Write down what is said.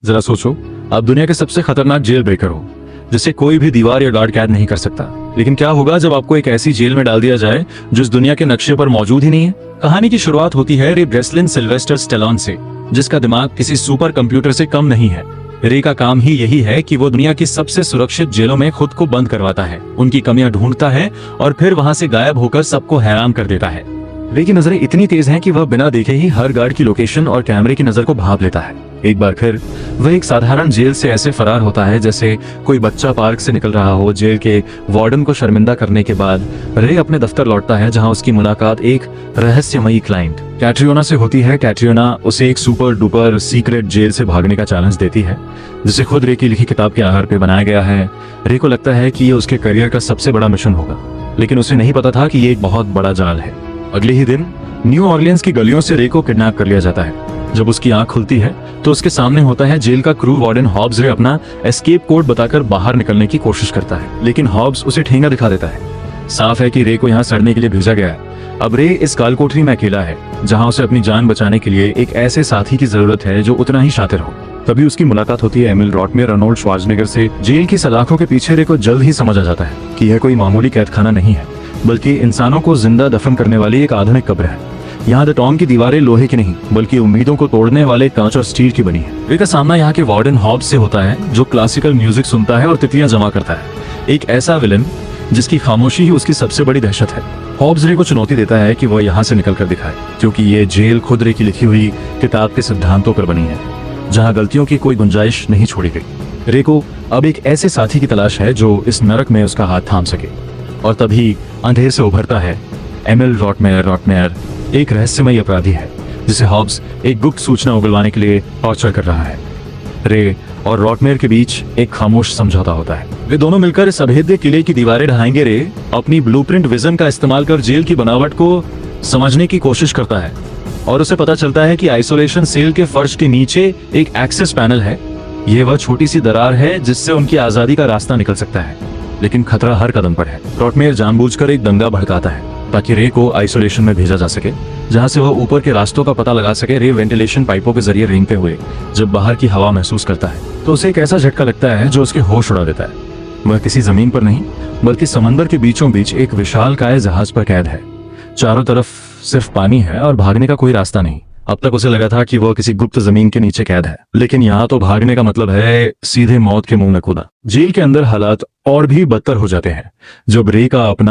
जरा सोचो, आप दुनिया के सबसे खतरनाक जेल ब्रेकर हो, जिसे कोई भी दीवार या गार्ड कैद नहीं कर सकता। लेकिन क्या होगा जब आपको एक ऐसी जेल में डाल दिया जाए जो इस दुनिया के नक्शे पर मौजूद ही नहीं है। कहानी की शुरुआत होती है रे ब्रेसलिन सिल्वेस्टर स्टेलोन से, जिसका दिमाग किसी सुपर कंप्यूटर से कम नहीं है। रे का काम ही यही है कि वो दुनिया की सबसे सुरक्षित जेलों में खुद को बंद करवाता है, उनकी कमियां ढूंढता है और फिर वहां से गायब होकर सबको हैरान कर देता है। रे की नजरें इतनी तेज हैं कि वह बिना देखे ही हर गार्ड की लोकेशन और कैमरे की नजर को भांप लेता है। एक बार फिर वह एक साधारण जेल से ऐसे फरार होता है जैसे कोई बच्चा पार्क से निकल रहा हो। जेल के वार्डन को शर्मिंदा करने के बाद रे अपने दफ्तर लौटता है, जहां उसकी मुलाकात एक रहस्यमयी क्लाइंट कैटरियोना से होती है। कैटरियोना उसे एक सुपर डुपर सीक्रेट जेल से भागने का चैलेंज देती है, जिसे खुद रे की लिखी किताब के आधार पर बनाया गया है। रे को लगता है कि ये उसके करियर का सबसे बड़ा मिशन होगा, लेकिन उसे नहीं पता था कि ये एक बहुत बड़ा जाल है। अगले ही दिन न्यू ऑरलियंस की गलियों से रे को किडनैप कर लिया जाता है। जब उसकी आंख खुलती है तो उसके सामने होता है जेल का क्रू वार्डन हॉब्स। रे अपना एस्केप कोड बताकर बाहर निकलने की कोशिश करता है, लेकिन हॉब्स उसे ठेंगा दिखा देता है। साफ है कि रे को यहाँ सड़ने के लिए भेजा गया है। अब रे इस काल कोठरी में अकेला है, जहाँ उसे अपनी जान बचाने के लिए एक ऐसे साथी की जरूरत है जो उतना ही शातिर हो। तभी उसकी मुलाकात होती है एमिल रॉटमेयर अर्नोल्ड श्वार्ज़नेगर से। जेल की सलाखों के पीछे रे को जल्द ही समझ आ जाता है कि यह कोई मामूली कैदखाना नहीं है, बल्कि इंसानों को जिंदा दफन करने वाली एक आधुनिक कब्र है। यहाँ द टॉम की दीवारें लोहे की नहीं, बल्कि उम्मीदों को तोड़ने वाले कांच और स्टील की बनी है। रे का सामना यहाँ के वार्डन हॉब्स से होता है, जो क्लासिकल म्यूजिक सुनता है और तितलियां जमा करता है। एक ऐसा विलन जिसकी खामोशी ही उसकी सबसे बड़ी दहशत है। हॉब्स रे को चुनौती देता है कि वह यहाँ से निकल कर दिखाए, क्योंकि ये जेल खुद रे की लिखी हुई किताब के सिद्धांतों पर बनी है, जहाँ गलतियों की कोई गुंजाइश नहीं छोड़ी गई। रे को अब एक ऐसे साथी की तलाश है जो इस नरक में उसका हाथ थाम सके। और तभी अंधेर से उभरता है एमिल रॉटमेयर एक रहस्यमयी अपराधी है, जिसे हॉब्स एक गुप्त सूचना उगलवाने के लिए टॉर्चर कर रहा है। रे और रॉटमेयर के बीच एक खामोश समझौता होता है। वे दोनों मिलकर इस अभेद्य किले की दीवारें ढहाएंगे। रे अपनी ब्लूप्रिंट विजन का इस्तेमाल कर जेल की बनावट को समझने की कोशिश करता है, और उसे पता चलता है कि आइसोलेशन सेल के फर्श के नीचे एक एक्सेस पैनल है। यह वह छोटी सी दरार है जिससे उनकी आजादी का रास्ता निकल सकता है, लेकिन खतरा हर कदम पर है। रॉटमेयर जानबूझकर एक दंगा भड़काता है ताकि रे को आइसोलेशन में भेजा जा सके, जहां से वह ऊपर के रास्तों का पता लगा सके। रे वेंटिलेशन पाइपों के जरिए रेंगते हुए जब बाहर की हवा महसूस करता है तो उसे एक ऐसा झटका लगता है जो उसके होश उड़ा देता है। वह किसी जमीन पर नहीं, बल्कि समंदर के बीचों बीच एक विशालकाय जहाज पर कैद है। चारों तरफ सिर्फ पानी है और भागने का कोई रास्ता नहीं। अब तक उसे लगा था कि वह किसी गुप्त जमीन के नीचे कैद है, लेकिन यहाँ तो भागने का मतलब है सीधे मौत के मुंह में कूदा। जेल के अंदर हालात और भी बदतर हो जाते हैं जब रे का अपना